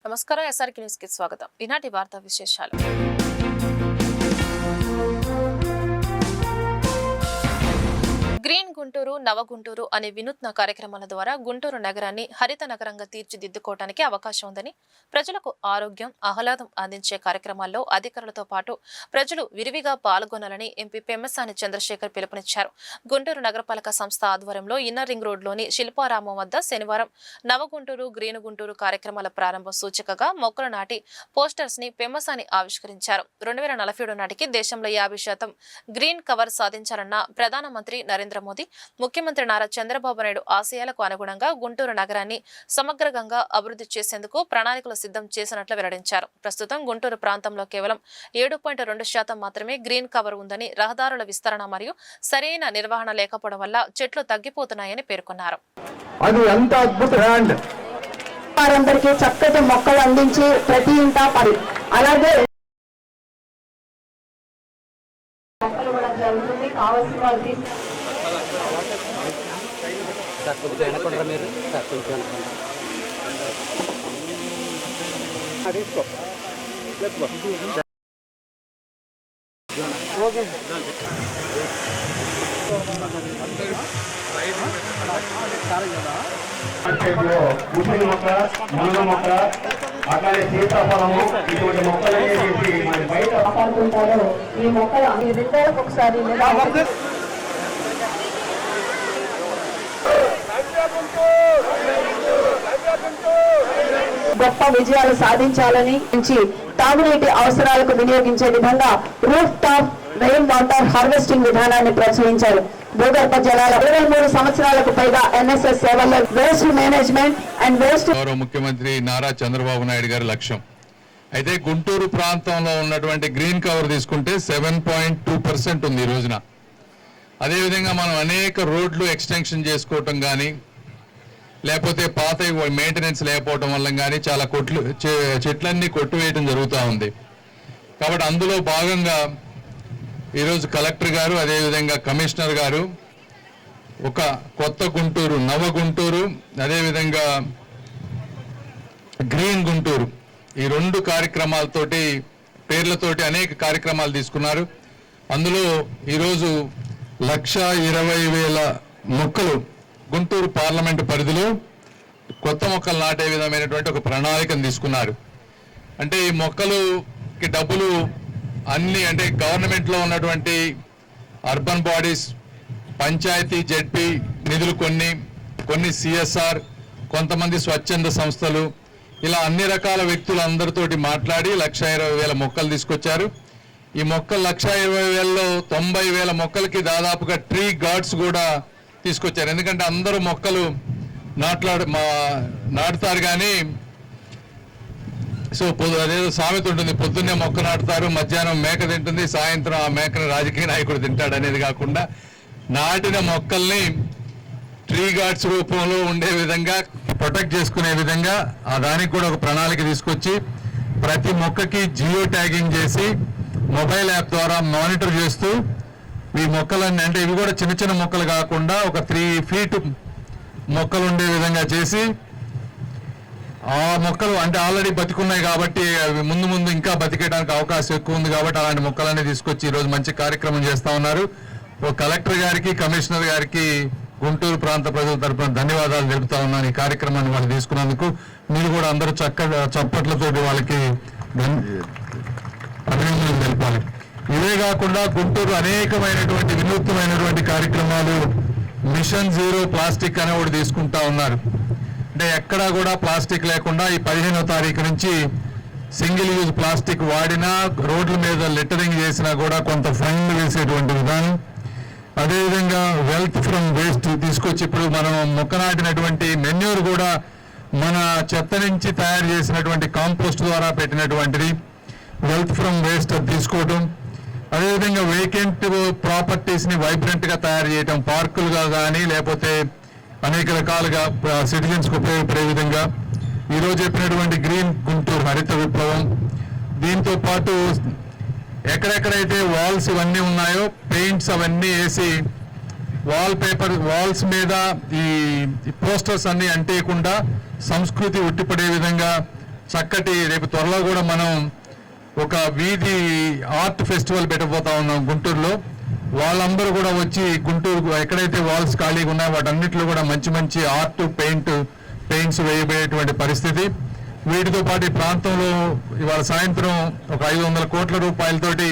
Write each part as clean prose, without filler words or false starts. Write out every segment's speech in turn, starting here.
నమస్కారం SRK news కి స్వాగతం. ఈనాటి వార్తా విశేషాలు. గ్రీన్ గుంటూరు నవ గుంటూరు అనే వినూత్న కార్యక్రమాల ద్వారా గుంటూరు నగరాన్ని హరిత నగరంగా తీర్చిదిద్దుకోవడానికి అవకాశం ఉందని, ప్రజలకు ఆరోగ్యం ఆహ్లాదం అందించే కార్యక్రమాల్లో అధికారులతో పాటు ప్రజలు విరివిగా పాల్గొనాలని ఎంపీ పెమ్మసాని చంద్రశేఖర్ పిలుపునిచ్చారు. గుంటూరు నగరపాలక సంస్థ ఆధ్వర్యంలో ఇన్నర్ రింగ్ రోడ్లోని శిల్పారామం వద్ద శనివారం నవ గుంటూరు గ్రీన్ గుంటూరు కార్యక్రమాల ప్రారంభ సూచికగా మొక్కలు నాటి పోస్టర్స్ ని పెమ్మసాని ఆవిష్కరించారు. 2047 నాటికి దేశంలో 50% గ్రీన్ కవర్ సాధించాలన్న ప్రధానమంత్రి నరేంద్ర మోదీ, ముఖ్యమంత్రి నారా చంద్రబాబు నాయుడు ఆశయాలకు అనుగుణంగా గుంటూరు నగరాన్ని సమగ్రంగా అభివృద్ధి చేసేందుకు ప్రణాళికలు సిద్ధం చేసినట్లు వెల్లడించారు. ప్రస్తుతం గుంటూరు ప్రాంతంలో కేవలం 7.2% మాత్రమే గ్రీన్ కవర్ ఉందని, రహదారుల విస్తరణ మరియు సరైన నిర్వహణ లేకపోవడం వల్ల చెట్లు తగ్గిపోతున్నాయని పేర్కొన్నారు. అది ఎంత అద్భుత హ్యాండ్ వారందరికీ చక్కటి మొక్కలు అందించి ప్రతి ఇంటా పడి అలాగే మొక్కలు కూడా జరుగుతుంది. కావాల్సిన వాళ్ళకి ముసలి మొక్క, మునగ మొక్క, అట్లానే సీతాఫలము, ఇటువంటి మొక్కలనే చేసి మన బయట కాపాడుకుంటారు. ఈ మొక్కలు 2 రోజులకు ఒకసారి గొప్ప విజయాలు సాధించాలని తాగునీటి అవసరాలకు వినియోగించే విధంగా roof top rain water harvesting విధానాన్ని ప్రోత్సహించారు. భూగర్భ జలాల 23 సంవత్సరాలకు పైగా ఎన్ఎస్ఎస్ సేవల్లో వేస్ట్ మేనేజ్మెంట్ అండ్ వేస్ట్ ముఖ్యమంత్రి నారా చంద్రబాబు నాయుడు గారి లక్ష్యం. అయితే గుంటూరు ప్రాంతంలో ఉన్నటువంటి గ్రీన్ కవర్ తీసుకుంటే 7.2% ఉంది ఈ రోజున. అదేవిధంగా మనం అనేక రోడ్లు ఎక్స్టెన్షన్ చేసుకోవటం కానీ, లేకపోతే పాత మెయింటెనెన్స్ లేకపోవడం వల్ల కానీ చాలా చెట్లన్నీ కొట్టివేయడం జరుగుతూ ఉంది. కాబట్టి అందులో భాగంగా ఈరోజు కలెక్టర్ గారు, అదేవిధంగా కమిషనర్ గారు ఒక కొత్త గుంటూరు, నవ గుంటూరు, అదేవిధంగా గ్రీన్ గుంటూరు, ఈ 2 కార్యక్రమాలతోటి పేర్లతోటి అనేక కార్యక్రమాలు తీసుకున్నారు. అందులో ఈరోజు 1,20,000 మొక్కలు గుంటూరు పార్లమెంటు పరిధిలో కొత్త మొక్కలు నాటే విధమైనటువంటి ఒక ప్రణాళికను తీసుకున్నారు. అంటే ఈ మొక్కలుకి డబ్బులు అన్ని, అంటే గవర్నమెంట్లో ఉన్నటువంటి అర్బన్ బాడీస్, పంచాయతీ, జెడ్పీ నిధులు కొన్ని సిఎస్ఆర్, కొంతమంది స్వచ్ఛంద సంస్థలు, ఇలా అన్ని రకాల వ్యక్తులందరితోటి మాట్లాడి 1,20,000 మొక్కలు తీసుకొచ్చారు. ఈ మొక్కలు 1,20,000లో 90,000 మొక్కలకి దాదాపుగా ట్రీ గార్డ్స్ కూడా తీసుకొచ్చారు. ఎందుకంటే అందరూ మొక్కలు నాటుతారు కానీ, సో అదేదో సామెత ఉంటుంది, పొద్దున్నే మొక్క నాటుతారు, మధ్యాహ్నం మేక తింటుంది, సాయంత్రం ఆ మేకను రాజకీయ నాయకుడు తింటాడు అనేది కాకుండా, నాటిన మొక్కల్ని ట్రీ గార్డ్స్ రూపంలో ఉండే విధంగా ప్రొటెక్ట్ చేసుకునే విధంగా దానికి కూడా ఒక ప్రణాళిక తీసుకొచ్చి ప్రతి మొక్కకి జియో ట్యాగింగ్ చేసి మొబైల్ యాప్ ద్వారా మానిటర్ చేస్తూ ఈ మొక్కలన్నీ, అంటే ఇవి కూడా చిన్న చిన్న మొక్కలు కాకుండా ఒక 3 feet మొక్కలు ఉండే విధంగా చేసి, ఆ మొక్కలు అంటే ఆల్రెడీ బతికున్నాయి కాబట్టి అవి ముందు ఇంకా బతికేయడానికి అవకాశం ఎక్కువ ఉంది కాబట్టి అలాంటి మొక్కలన్నీ తీసుకొచ్చి ఈరోజు మంచి కార్యక్రమం చేస్తూ ఉన్నారు. కలెక్టర్ గారికి, కమిషనర్ గారికి గుంటూరు ప్రాంత ప్రజల తరఫున ధన్యవాదాలు తెలుపుతా ఉన్నాను. ఈ కార్యక్రమాన్ని వాళ్ళు తీసుకున్నందుకు మీరు కూడా అందరూ చక్కగా చప్పట్లతోటి వాళ్ళకి అభినందనలు తెలపాలి. ఇవే కాకుండా గుంటూరు అనేకమైనటువంటి వినూత్నమైనటువంటి కార్యక్రమాలు, మిషన్ జీరో ప్లాస్టిక్ అనే ఒకటి తీసుకుంటా ఉన్నారు. అంటే ఎక్కడా కూడా ప్లాస్టిక్ లేకుండా ఈ 15వ తారీఖు నుంచి సింగిల్ యూజ్ ప్లాస్టిక్ వాడినా, రోడ్ల మీద లెటరింగ్ చేసినా కూడా కొంత ఫైన్ వేసేటువంటి విధానం. అదేవిధంగా వెల్త్ ఫ్రమ్ వేస్ట్ తీసుకొచ్చి ఇప్పుడు మనం మొక్క నాటినటువంటి మెన్యూర్ కూడా మన చెత్త నుంచి తయారు చేసినటువంటి కాంపోస్ట్ ద్వారా పెట్టినటువంటిది వెల్త్ ఫ్రమ్ వేస్ట్ తీసుకోవడం. అదేవిధంగా వేకెంట్ ప్రాపర్టీస్ని వైబ్రెంట్గా తయారు చేయటం, పార్కులుగా కానీ లేకపోతే అనేక రకాలుగా సిటిజన్స్కి ఉపయోగపడే విధంగా ఈరోజు చెప్పినటువంటి గ్రీన్ గుంటూరు హరిత విప్లవం. దీంతో పాటు ఎక్కడెక్కడైతే వాల్స్ ఇవన్నీ ఉన్నాయో పెయింట్స్ అవన్నీ వేసి వాల్స్ మీద ఈ పోస్టర్స్ అన్ని అంటేయకుండా సంస్కృతి ఉట్టిపడే విధంగా చక్కటి రేపు త్వరలో కూడా మనం ఒక వీధి ఆర్ట్ ఫెస్టివల్ పెట్టబోతా ఉన్నాం గుంటూరులో. వాళ్ళందరూ కూడా వచ్చి గుంటూరు ఎక్కడైతే వాల్స్ ఖాళీగా ఉన్నాయో వాటన్నిటిలో కూడా మంచి మంచి ఆర్ట్ పెయింట్స్ వేయబోయేటువంటి పరిస్థితి. వీటితో పాటు ఈ ప్రాంతంలో ఇవాళ సాయంత్రం ఒక 500 కోట్ల రూపాయలతోటి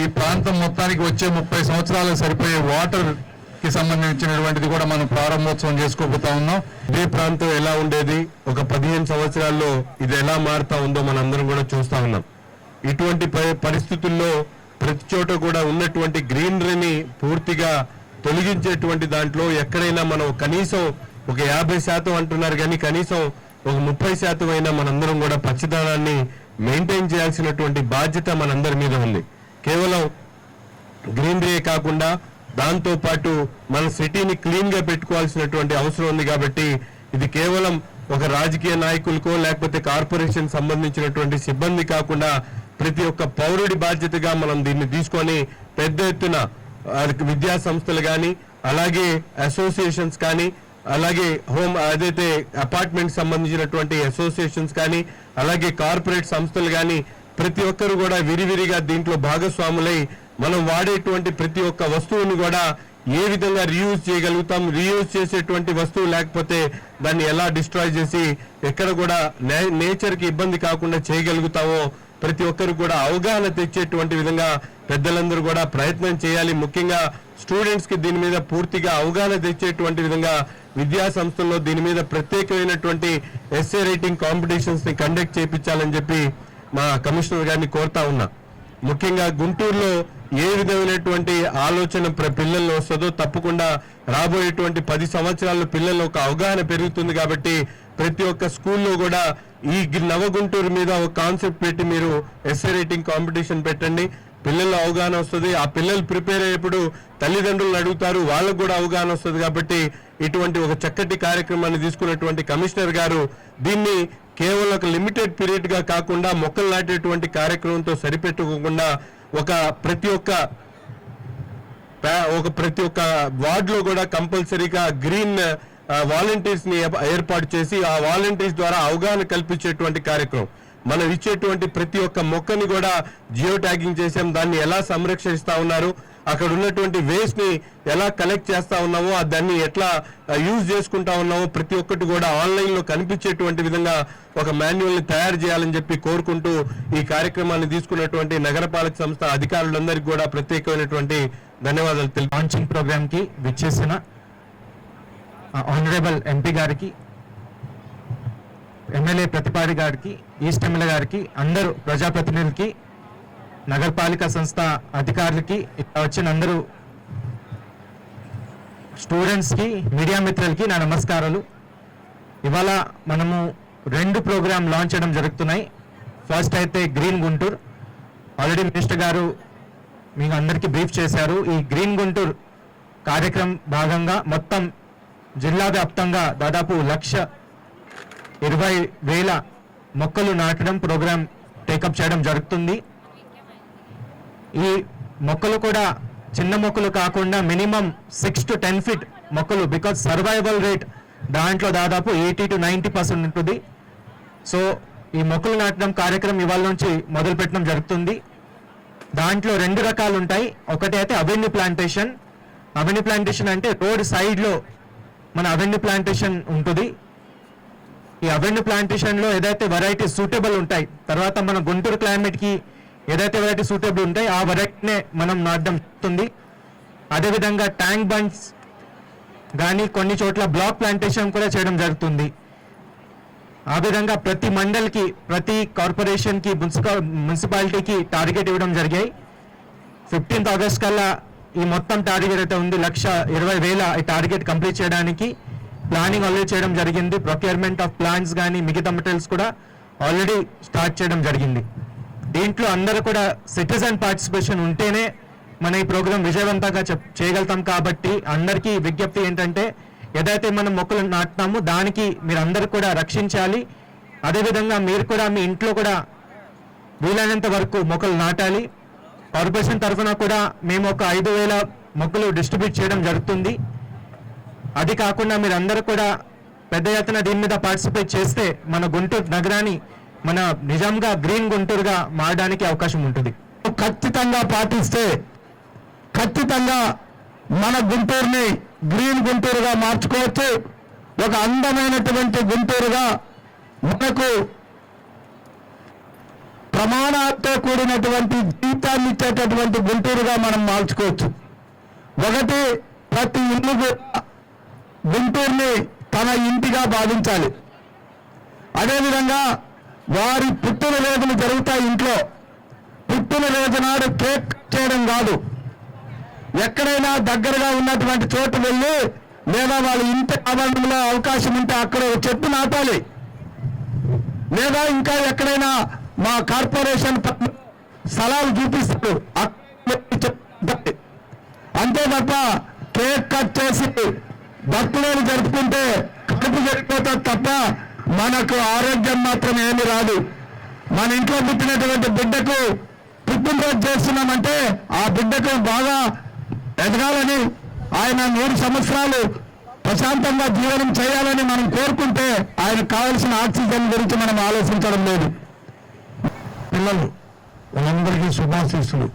ఈ ప్రాంతం మొత్తానికి వచ్చే 30 సంవత్సరాలకు సరిపోయే వాటర్ కి సంబంధించినటువంటిది కూడా మనం ప్రారంభోత్సవం చేసుకోబోతా ఉన్నాం. ఇదే ప్రాంతం ఎలా ఉండేది, ఒక 15 సంవత్సరాల్లో ఇది ఎలా మారుతా ఉందో మనందరం కూడా చూస్తా ఉన్నాం. ఇటువంటి పరిస్థితుల్లో ప్రతి చోట కూడా ఉన్నటువంటి గ్రీనరీని పూర్తిగా తొలగించేటువంటి దాంట్లో ఎక్కడైనా మనం కనీసం ఒక 50% అంటున్నారు కానీ కనీసం ఒక 30% అయినా మనందరం కూడా పచ్చదనాన్ని మెయింటైన్ చేయాల్సినటువంటి బాధ్యత మనందరి మీద ఉంది. కేవలం గ్రీనరీ కాకుండా దాంతో పాటు మన సిటీని క్లీన్ గా పెట్టుకోవాల్సినటువంటి అవసరం ఉంది. కాబట్టి ఇది కేవలం ఒక రాజకీయ నాయకులకో లేకపోతే కార్పొరేషన్ సంబంధించినటువంటి సిబ్బంది కాకుండా ప్రతి ఒక్క పౌరుడి బాధ్యతగా మనం దీన్ని తీసుకొని పెద్ద ఎత్తున విద్యా సంస్థలు కానీ అలాగే అసోసియేషన్స్ కానీ అలాగే అదైతే అపార్ట్మెంట్ సంబంధించినటువంటి అసోసియేషన్స్ కానీ అలాగే కార్పొరేట్ సంస్థలు కానీ ప్రతి ఒక్కరు కూడా విరివిరిగా దీంట్లో భాగస్వాములై మనం వాడేటువంటి ప్రతి ఒక్క వస్తువుని కూడా ఏ విధంగా రీయూజ్ చేయగలుగుతాం, రీయూజ్ చేసేటువంటి వస్తువు లేకపోతే దాన్ని ఎలా డిస్ట్రాయ్ చేసి ఎక్కడ కూడా నేచర్ కి ఇబ్బంది కాకుండా చేయగలుగుతామో ప్రతి ఒక్కరు కూడా అవగాహన తెచ్చేటువంటి విధంగా పెద్దలందరూ కూడా ప్రయత్నం చేయాలి. ముఖ్యంగా స్టూడెంట్స్ కి దీని మీద పూర్తిగా అవగాహన తెచ్చేటువంటి విధంగా విద్యా సంస్థల్లో దీని మీద ప్రత్యేకమైనటువంటి ఎస్ఏ రైటింగ్ కాంపిటీషన్స్ ని కండక్ట్ చేయించాలని చెప్పి మా కమిషనర్ గారిని కోరుతా ఉన్నా. ముఖ్యంగా గుంటూరులో ఏ విధమైనటువంటి ఆలోచన పిల్లల్లో వస్తుందో తప్పకుండా రాబోయేటువంటి 10 సంవత్సరాల్లో పిల్లల్లో ఒక అవగాహన పెరుగుతుంది. కాబట్టి ప్రతి ఒక్క స్కూల్లో కూడా ఈ నవగుంటూరు మీద ఒక కాన్సెప్ట్ పెట్టి మీరు ఎస్ఏ రైటింగ్ కాంపిటీషన్ పెట్టండి. పిల్లల్లో అవగాహన వస్తుంది. ఆ పిల్లలు ప్రిపేర్ అయ్యేప్పుడు తల్లిదండ్రులను అడుగుతారు, వాళ్ళకు కూడా అవగాహన వస్తుంది. కాబట్టి ఇటువంటి ఒక చక్కటి కార్యక్రమాన్ని తీసుకున్నటువంటి కమిషనర్ గారు దీన్ని కేవలం ఒక లిమిటెడ్ పీరియడ్ గా కాకుండా మొక్కలు నాటేటువంటి కార్యక్రమంతో సరిపెట్టుకోకుండా ప్రతి ఒక్క వార్డులో కూడా కంపల్సరీగా గ్రీన్ వాలంటీర్స్ ని ఏర్పాటు చేసి ఆ వాలంటీర్స్ ద్వారా అవగాహన కల్పించేటువంటి కార్యక్రమం. మనం ఇచ్చేటువంటి ప్రతి ఒక్క మొక్కని కూడా జియో ట్యాగింగ్ చేసాం. దాన్ని ఎలా సంరక్షిస్తా ఉన్నారు, అక్కడ ఉన్నటువంటి వేస్ట్ ని ఎలా కలెక్ట్ చేస్తా ఉన్నామో దాన్ని ఎట్లా యూజ్ చేసుకుంటా ఉన్నామో ప్రతి ఒక్కటి కూడా ఆన్లైన్ లో కనిపించేటువంటి విధంగా ఒక మాన్యువల్ ని తయారు చేయాలని చెప్పి కోరుకుంటూ ఈ కార్యక్రమాన్ని తీసుకున్నటువంటి నగరపాలక సంస్థ అధికారులందరికీ కూడా ప్రత్యేకమైనటువంటి ధన్యవాదాలు తెలుపు. లాంచింగ్ ప్రోగ్రామ్ కి విచ్చేసిన ఆనరబుల్ ఎంపీ గారికి, ఎమ్మెల్యే ప్రతిపాడి గారికి, ఈస్ట్ ఎమ్మెల్యే గారికి, అందరూ ప్రజాప్రతినిధులకి, నగరపాలిక సంస్థ అధికారులకి, ఇక్కడ వచ్చిన అందరూ స్టూడెంట్స్కి, మీడియా మిత్రులకి నా నమస్కారాలు. ఇవాళ మనము 2 ప్రోగ్రామ్ లాంచ్ చేయడం జరుగుతున్నాయి. ఫస్ట్ అయితే గ్రీన్ గుంటూరు. ఆల్రెడీ మినిస్టర్ గారు మీకు అందరికీ బ్రీఫ్ చేశారు. ఈ గ్రీన్ గుంటూరు కార్యక్రమం భాగంగా మొత్తం జిల్లా వ్యాప్తంగా దాదాపు 1,20,000 మొక్కలు నాటడం ప్రోగ్రాం టేకప్ చేయడం జరుగుతుంది. ఈ మొక్కలు కూడా చిన్న మొక్కలు కాకుండా మినిమం 6 to 10 feet మొక్కలు, బికాజ్ సర్వైవల్ రేట్ దాంట్లో దాదాపు 80 to 90% ఉంటుంది. సో ఈ మొక్కలు నాటడం కార్యక్రమం ఇవాళ నుంచి మొదలు పెట్టడం జరుగుతుంది. దాంట్లో 2 రకాలు ఉంటాయి. ఒకటి అయితే అవెన్యూ ప్లాంటేషన్. అవెన్యూ ప్లాంటేషన్ అంటే రోడ్ సైడ్ లో మన అవెన్యూ ప్లాంటేషన్ ఉంటుంది. ఈ అవెన్యూ ప్లాంటేషన్ లో ఏదైతే వెరైటీ సూటబుల్ ఉంటాయి, తర్వాత మన గుంటూరు క్లైమేట్ కి ఏదైతే వెరైటీ సూటబుల్ ఉంటాయి ఆ వెరైటీనే మనం నాటడం జరుగుతుంది. అదేవిధంగా ట్యాంక్ బండ్స్ కానీ కొన్ని చోట్ల బ్లాక్ ప్లాంటేషన్ కూడా చేయడం జరుగుతుంది. ఆ విధంగా ప్రతి మండల్కి, ప్రతి కార్పొరేషన్కి, మున్సిపాలిటీకి టార్గెట్ ఇవ్వడం జరిగాయి. 15th ఆగస్ట్ కల్లా ఈ మొత్తం టార్గెట్ అయితే ఉంది 1,20,000 ఈ టార్గెట్ కంప్లీట్ చేయడానికి ప్లానింగ్ ఆల్రెడీ చేయడం జరిగింది. ప్రొక్యూర్మెంట్ ఆఫ్ ప్లాంట్స్ కానీ మిగతా మెటీరియల్స్ కూడా ఆల్రెడీ స్టార్ట్ చేయడం జరిగింది. దీంట్లో అందరూ కూడా సిటిజన్ పార్టిసిపేషన్ ఉంటేనే మన ఈ ప్రోగ్రాం విజయవంతంగా చేయగలుగుతాం. కాబట్టి అందరికీ విజ్ఞప్తి ఏంటంటే ఏదైతే మనం మొక్కలు నాటుతామో దానికి మీరు అందరూ కూడా రక్షించాలి. అదేవిధంగా మీరు కూడా మీ ఇంట్లో కూడా వీలైనంత వరకు మొక్కలు నాటాలి. కార్పొరేషన్ తరఫున కూడా మేము ఒక 5,000 మొక్కలు డిస్ట్రిబ్యూట్ చేయడం జరుగుతుంది. అది కాకుండా మీరు అందరూ కూడా పెద్ద ఎత్తున దీని మీద పార్టిసిపేట్ చేస్తే మన గుంటూరు నగరాన్ని మన నిజంగా గ్రీన్ గుంటూరుగా మారడానికి అవకాశం ఉంటుంది. ఖచ్చితంగా పాటిస్తే ఖచ్చితంగా మన గుంటూరుని గ్రీన్ గుంటూరుగా మార్చుకోవచ్చు. ఒక అందమైనటువంటి గుంటూరుగా, మనకు ప్రమాణాలతో కూడినటువంటి జీవితాన్ని ఇచ్చేటటువంటి గుంటూరుగా మనం మార్చుకోవచ్చు. ఒకటి, ప్రతి ఇల్లు కూడా గుంటూరుని తన ఇంటిగా భావించాలి. అదేవిధంగా వారి పుట్టినరోజులు జరుగుతాయి ఇంట్లో. పుట్టినరోజు నాడు కేక్ కట్ చేయడం కాదు, ఎక్కడైనా దగ్గరగా ఉన్నటువంటి చోటు వెళ్ళి లేదా వాళ్ళ ఇంటి ఆవరణలో అవకాశం ఉంటే అక్కడ ఒక చెట్టు నాటాలి. లేదా ఇంకా ఎక్కడైనా మా కార్పొరేషన్ స్థలాలు చూపిస్తారు, అంతే తప్ప కేక్ కట్ చేసి బర్త్డేలు జరుపుకుంటే కడుపు జరిగిపోతుంది తప్ప మనకు ఆరోగ్యం మాత్రం ఏమీ రాదు. మన ఇంట్లో పుట్టినటువంటి బిడ్డకు పుట్టినరోజు చేస్తున్నామంటే ఆ బిడ్డకు బాగా ఎదగాలని, ఆయన 100 సంవత్సరాలు ప్రశాంతంగా జీవనం చేయాలని మనం కోరుకుంటే ఆయనకు కావలసిన ఆక్సిజన్ గురించి మనం ఆలోచించడం లేదు. పిల్లలు వాళ్ళందరికీ శుభాశీస్సులు.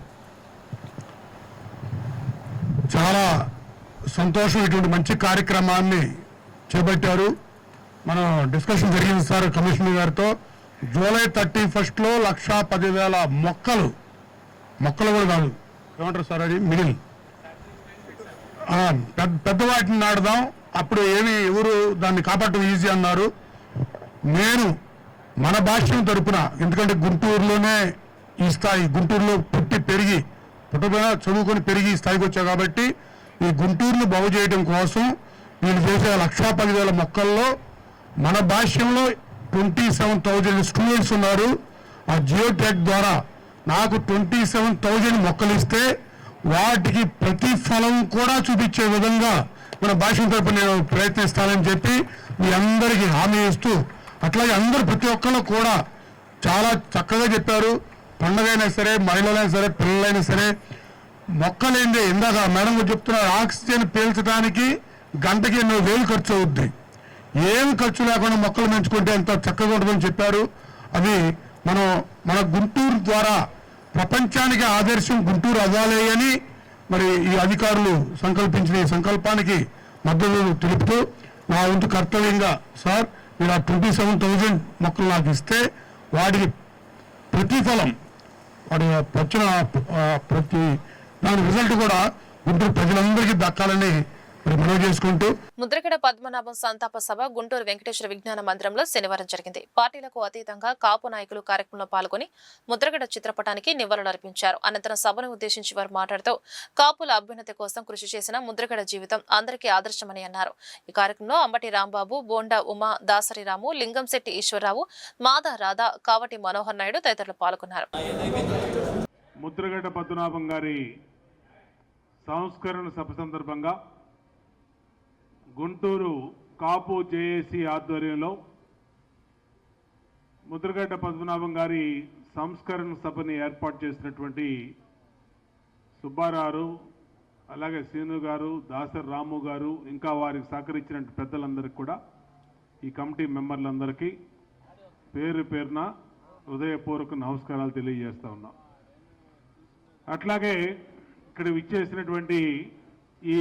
చాలా సంతోషం, ఇటువంటి మంచి కార్యక్రమాన్ని చేపట్టారు. మనం డిస్కషన్ జరిగింది సార్ కమిషనర్ గారితో. జూలై 31 1,10,000 మొక్కలు కూడా కాదు, ఏమంటారు సార్ అది మిడిల్ పెద్ద వాటిని నాటుదాం. అప్పుడు ఎవరు దాన్ని కాపాడటం ఈజీ అన్నారు. నేను మన భాష్యం తరపున, ఎందుకంటే గుంటూరులోనే ఈ స్థాయి, గుంటూరులో పుట్టి పెరిగి పుట్టపోయినా చదువుకొని పెరిగి ఈ స్థాయికి వచ్చా కాబట్టి ఈ గుంటూరును బాగు చేయడం కోసం వీళ్ళు చేసే 1,10,000 మొక్కల్లో మన భాష్యంలో 27,000 స్టూడెంట్స్ ఉన్నారు. ఆ జియోటెక్ ద్వారా నాకు 27,000 మొక్కలు ఇస్తే వాటికి ప్రతిఫలం కూడా చూపించే విధంగా మన భాష్యం తరపున నేను ప్రయత్నిస్తానని చెప్పి మీ అందరికీ హామీ ఇస్తూ, అట్లాగే అందరూ ప్రతి ఒక్కళ్ళు కూడా చాలా చక్కగా చెప్పారు. పండుగైనా సరే, మహిళలైనా సరే, పిల్లలైనా సరే, మొక్కలేందే ఇందాక మేడం చెప్తున్నారు, ఆక్సిజన్ పీల్చడానికి గంటకి 8,000 ఖర్చు అవుద్ది. ఏం ఖర్చు లేకుండా మొక్కలు పెంచుకుంటే ఎంత చక్కగా ఉంటుందని చెప్పారు. అది మన గుంటూరు ద్వారా ప్రపంచానికి ఆదర్శం గుంటూరు అవ్వాలి అని మరి ఈ అధికారులు సంకల్పించిన ఈ సంకల్పానికి మద్దతు తెలుపుతూ, నా వంతు కర్తవ్యంగా సార్ ఇలా 27,000 మొక్కలు నాకు ఇస్తే వాటికి ప్రతిఫలం, వాటి వచ్చిన ప్రతి దాని రిజల్ట్ కూడా గుంటూరు ప్రజలందరికీ దక్కాలని మనవి చేసుకుంటూ, ముద్రగడ పద్మనాభం సంతాప సభ గుంటూరు వెంకటేశ్వర విజ్ఞాన మందిరంలో శనివారం జరిగింది. పార్టీలకు అతీతంగా కాపు నాయకులు కార్యక్రమంలో పాల్గొని ముద్రగడ చిత్రపటానికి నివాళులర్పించారు. అనంతరం సభను ఉద్దేశించి వారు మాట్లాడుతూ, కాపుల అభ్యున్నతి కోసం కృషి చేసిన ముద్రగడ జీవితం అందరికీ ఆదర్శమని అన్నారు. ఈ కార్యక్రమంలో అంబటి రాంబాబు, బోండా ఉమా, దాసరి రాము, లింగంశెట్టి ఈశ్వరరావు, మాదా రాధా, కావటి మనోహర్ నాయుడు తదితరులు పాల్గొన్నారు. ముద్రగడ పద్మనాభం గారి సంస్కరణ సభ సందర్భంగా గుంటూరు కాపు జేఏసీ ఆధ్వర్యంలో ముద్రగడ్డ పద్మనాభం గారి సంస్కరణ సభని ఏర్పాటు చేసినటువంటి సుబ్బారావు, అలాగే శ్రీను గారు, దాసరి రాము గారు, ఇంకా వారికి సహకరించిన పెద్దలందరికీ కూడా, ఈ కమిటీ మెంబర్లందరికీ పేరు పేరున హృదయపూర్వక నమస్కారాలు తెలియజేస్తా ఉన్నాం. అట్లాగే ఇక్కడ విచ్చేసినటువంటి ఈ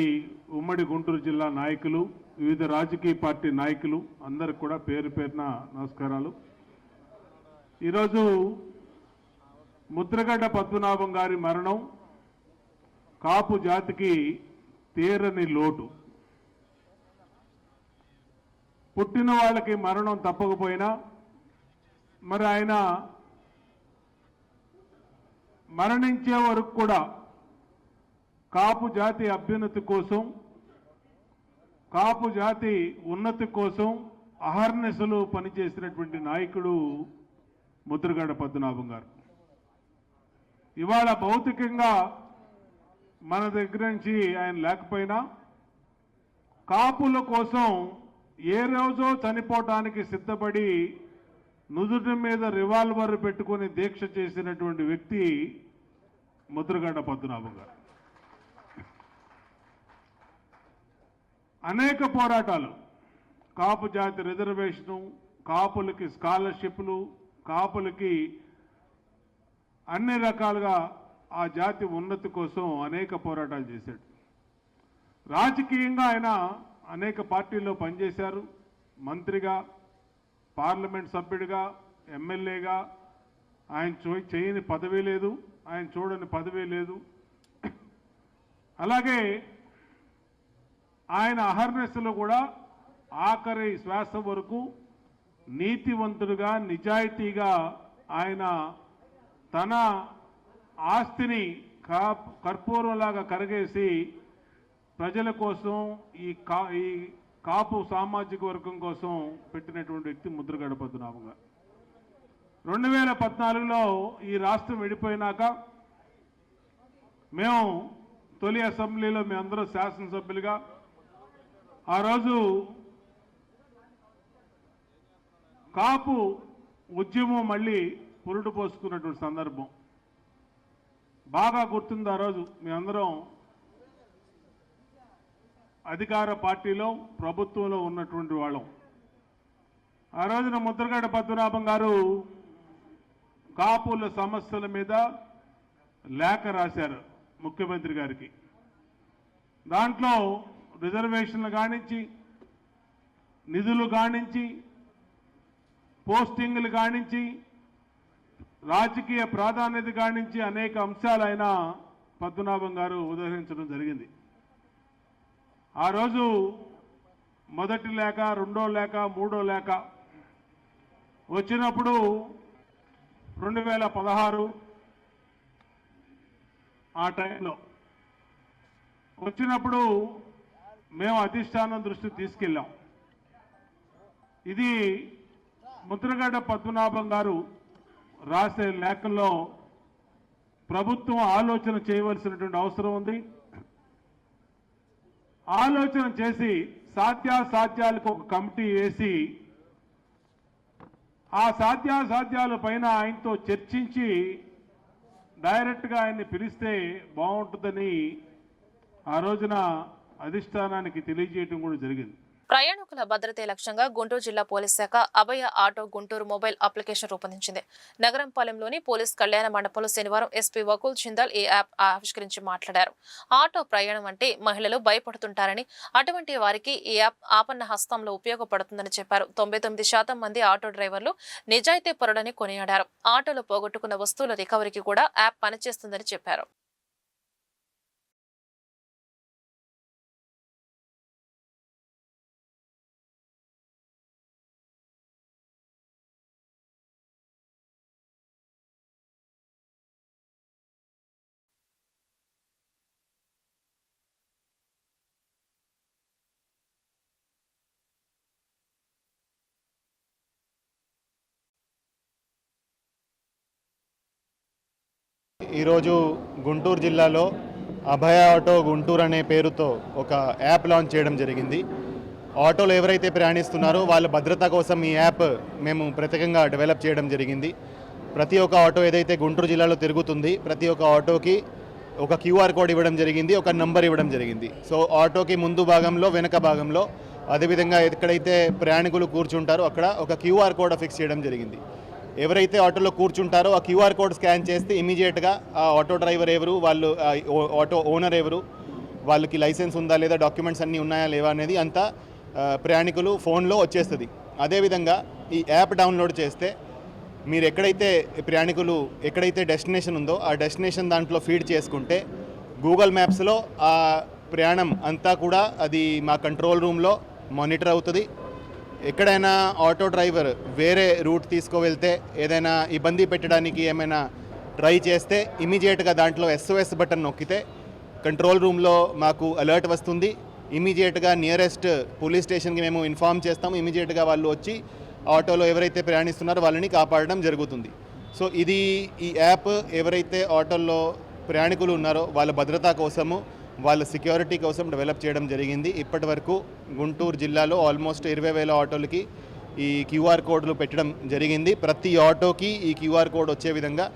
ఉమ్మడి గుంటూరు జిల్లా నాయకులు, వివిధ రాజకీయ పార్టీ నాయకులు అందరికి కూడా పేరు పేరున నమస్కారాలు. ఈరోజు ముద్రగడ్డ పద్మనాభం గారి మరణం కాపు జాతికి తీరని లోటు. పుట్టిన వాళ్ళకి మరణం తప్పకపోయినా మరి ఆయన మరణించే వరకు కూడా కాపు జాతి అభ్యున్నతి కోసం, కాపు జాతి ఉన్నతి కోసం అహర్నిశలు పనిచేసినటువంటి నాయకుడు ముద్రగడ్డ పద్మనాభం గారు. ఇవాళ భౌతికంగా మన దగ్గర నుంచి ఆయన లేకపోయినా కాపుల కోసం ఏ రోజో చనిపోవటానికి సిద్ధపడి నుదుటి మీద రివాల్వర్ పెట్టుకుని దీక్ష చేసినటువంటి వ్యక్తి ముద్రగడ్డ పద్మనాభం గారు. అనేక పోరాటాలు, కాపు జాతి రిజర్వేషను, కాపులకి స్కాలర్షిప్లు, కాపులకి అన్ని రకాలుగా ఆ జాతి ఉన్నతి కోసం అనేక పోరాటాలు చేశాడు. రాజకీయంగా ఆయన అనేక పార్టీల్లో పనిచేశారు. మంత్రిగా, పార్లమెంట్ సభ్యుడిగా, ఎమ్మెల్యేగా ఆయన చేయని పదవి లేదు, ఆయన చూడని పదవి లేదు. అలాగే ఆయన అహర్నెస్లో కూడా ఆఖరి శ్వాస వరకు నీతివంతుడుగా, నిజాయితీగా ఆయన తన ఆస్తిని కర్పూరంలాగా కరగేసి ప్రజల కోసం ఈ కాపు సామాజిక వర్గం కోసం పెట్టినటువంటి వ్యక్తి ముద్రగడ పద్మనాభం గారు. 2014లో ఈ రాష్ట్రం విడిపోయినాక మేము తొలి అసెంబ్లీలో మేమందరూ శాసనసభ్యులుగా ఆ రోజు కాపు ఉద్యమం మళ్ళీ పురుడు పోసుకున్నటువంటి సందర్భం బాగా గుర్తుంది. ఆ రోజు మేమందరం అధికార పార్టీలో, ప్రభుత్వంలో ఉన్నటువంటి వాళ్ళం. ఆ రోజున ముద్రగడ పద్మనాభం గారు కాపుల సమస్యల మీద లేఖ రాశారు ముఖ్యమంత్రి గారికి. దాంట్లో రిజర్వేషన్లు కానించి, నిధులు కానించి, పోస్టింగ్లు కానించి, రాజకీయ ప్రాధాన్యత కానించి అనేక అంశాలైన పద్మనాభం గారు ఉదహరించడం జరిగింది. ఆ రోజు మొదటి లేఖ, రెండో లేఖ, మూడో లేఖ వచ్చినప్పుడు 2016 ఆ టైంలో వచ్చినప్పుడు మేము అధిష్టానం దృష్టికి తీసుకెళ్ళాం. ఇది ముద్రగడ పద్మనాభం గారు రాసే లేఖల్లో ప్రభుత్వం ఆలోచన చేయవలసినటువంటి అవసరం ఉంది. ఆలోచన చేసి సాధ్యాసాధ్యాలకు ఒక కమిటీ వేసి ఆ సాధ్యాసాధ్యాల పైన ఆయనతో చర్చించి డైరెక్ట్గా ఆయన్ని పిలిస్తే బాగుంటుందని ఆ రోజున అధిష్టానానికి తెలియజేయడం కూడా జరిగింది. ప్రయాణికుల భద్రతే లక్ష్యంగా గుంటూరు జిల్లా పోలీస్ శాఖ అభయ ఆటో గుంటూరు మొబైల్ అప్లికేషన్ రూపొందించింది. నగరంపాలెంలోని పోలీస్ కళ్యాణ మండపంలో శనివారం ఎస్పీ వకుల్ జిందాల్ ఈ యాప్ ఆవిష్కరించి మాట్లాడారు. ఆటో ప్రయాణం అంటే మహిళలు భయపడుతుంటారని, అటువంటి వారికి ఈ యాప్ ఆపన్న హస్తంలో ఉపయోగపడుతుందని చెప్పారు. 99% మంది ఆటో డ్రైవర్లు నిజాయితీ పరులని కొనియాడారు. ఆటోలో పోగొట్టుకున్న వస్తువుల రికవరీకి కూడా యాప్ పనిచేస్తుందని చెప్పారు. ఈరోజు గుంటూరు జిల్లాలో అభయ ఆటో గుంటూరు అనే పేరుతో ఒక యాప్ లాంచ్ చేయడం జరిగింది. ఆటోలో ఎవరైతే ప్రయాణిస్తున్నారో వాళ్ళ భద్రత కోసం ఈ యాప్ మేము ప్రత్యేకంగా డెవలప్ చేయడం జరిగింది. ప్రతి ఒక్క ఆటో ఏదైతే గుంటూరు జిల్లాలో తిరుగుతుంది, ప్రతి ఒక్క ఆటోకి ఒక క్యూఆర్ కోడ్ ఇవ్వడం జరిగింది, ఒక నంబర్ ఇవ్వడం జరిగింది. సో ఆటోకి ముందు భాగంలో, వెనక భాగంలో, అదేవిధంగా ఎక్కడైతే ప్రయాణికులు కూర్చుంటారో అక్కడ ఒక క్యూఆర్ కోడ్ ఫిక్స్ చేయడం జరిగింది. ఎవరైతే ఆటోలో కూర్చుంటారో ఆ క్యూఆర్ కోడ్ స్కాన్ చేస్తే ఇమీడియట్గా ఆ ఆటో డ్రైవర్ ఎవరు, వాళ్ళు ఆటో ఓనర్ ఎవరు, వాళ్ళకి లైసెన్స్ ఉందా లేదా, డాక్యుమెంట్స్ అన్నీ ఉన్నాయా లేవా అనేది అంతా ప్రయాణికులు ఫోన్లో వచ్చేస్తుంది. అదేవిధంగా ఈ యాప్ డౌన్లోడ్ చేస్తే మీరు ఎక్కడైతే ప్రయాణికులు ఎక్కడైతే డెస్టినేషన్ ఉందో ఆ డెస్టినేషన్ దాంట్లో ఫీడ్ చేసుకుంటే గూగుల్ మ్యాప్స్లో ఆ ప్రయాణం అంతా కూడా అది మా కంట్రోల్ రూమ్లో మానిటర్ అవుతుంది. ఎక్కడైనా ఆటో డ్రైవర్ వేరే రూట్ తీసుకువెళ్తే ఏదైనా ఇబ్బంది పెట్టడానికి ఏమైనా ట్రై చేస్తే ఇమీడియట్గా దాంట్లో SOS బటన్ నొక్కితే కంట్రోల్ రూమ్లో మాకు అలర్ట్ వస్తుంది. ఇమీడియట్గా నియరెస్ట్ పోలీస్ స్టేషన్కి మేము ఇన్ఫామ్ చేస్తాము. ఇమీడియట్గా వాళ్ళు వచ్చి ఆటోలో ఎవరైతే ప్రయాణిస్తున్నారో వాళ్ళని కాపాడడం జరుగుతుంది. సో ఇది ఈ యాప్ ఎవరైతే ఆటోల్లో ప్రయాణికులు ఉన్నారో వాళ్ళ భద్రత కోసము, వాళ్ళ సెక్యూరిటీ కోసం డెవలప్ చేయడం జరిగింది. ఇప్పటి వరకు గుంటూరు జిల్లాలో ఆల్మోస్ట్ 20,000 ఆటోలకి ఈ క్యూఆర్ కోడ్లు పెట్టడం జరిగింది. ప్రతి ఆటోకి ఈ క్యూఆర్ కోడ్ వచ్చే విధంగా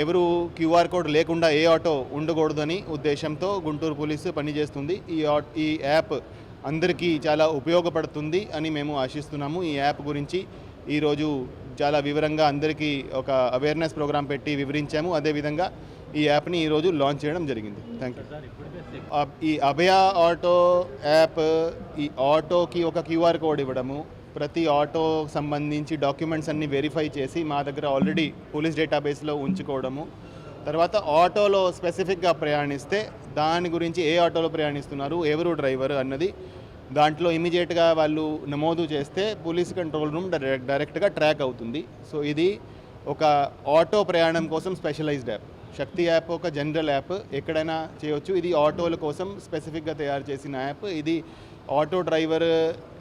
ఎవరు క్యూఆర్ కోడ్ లేకుండా ఏ ఆటో ఉండకూడదని ఉద్దేశంతో గుంటూరు పోలీసు పనిచేస్తుంది. ఈ యాప్ అందరికీ చాలా ఉపయోగపడుతుంది అని మేము ఆశిస్తున్నాము. ఈ యాప్ గురించి ఈరోజు చాలా వివరంగా అందరికీ ఒక అవేర్నెస్ ప్రోగ్రామ్ పెట్టి వివరించాము. అదేవిధంగా ఈ యాప్ని ఈరోజు లాంచ్ చేయడం జరిగింది. Thank you. ఈ అభయ ఆటో యాప్ ఈ ఆటోకి ఒక QR కోడ్ ఇవ్వడము, ప్రతి ఆటో సంబంధించి డాక్యుమెంట్స్ అన్ని వెరిఫై చేసి మా దగ్గర ఆల్రెడీ పోలీస్ డేటాబేస్లో ఉంచుకోవడము, తర్వాత ఆటోలో స్పెసిఫిక్గా ప్రయాణిస్తే దాని గురించి ఏ ఆటోలో ప్రయాణిస్తున్నారు, ఎవరు డ్రైవర్ అన్నది దాంట్లో ఇమీడియట్గా వాళ్ళు నమోదు చేస్తే పోలీస్ కంట్రోల్ రూమ్ డైరెక్ట్గా ట్రాక్ అవుతుంది. సో ఇది ఒక ఆటో ప్రయాణం కోసం స్పెషలైజ్డ్ యాప్. శక్తి యాప్ ఒక జనరల్ యాప్, ఎక్కడైనా చేయొచ్చు. ఇది ఆటోల కోసం స్పెసిఫిక్గా తయారు చేసిన యాప్. ఇది ఆటో డ్రైవర్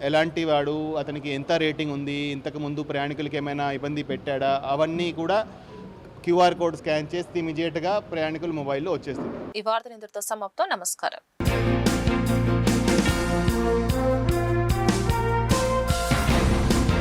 ఎలాంటి వాడు, అతనికి ఎంత రేటింగ్ ఉంది, ఇంతకుముందు ప్రయాణికులకి ఏమైనా ఇబ్బంది పెట్టాడా, అవన్నీ కూడా QR కోడ్ స్కాన్ చేస్తే ఇమీడియట్గా ప్రయాణికుల మొబైల్లో వచ్చేస్తుంది. ఈ వార్త ఇంతటితో సమాప్తం. నమస్కారం.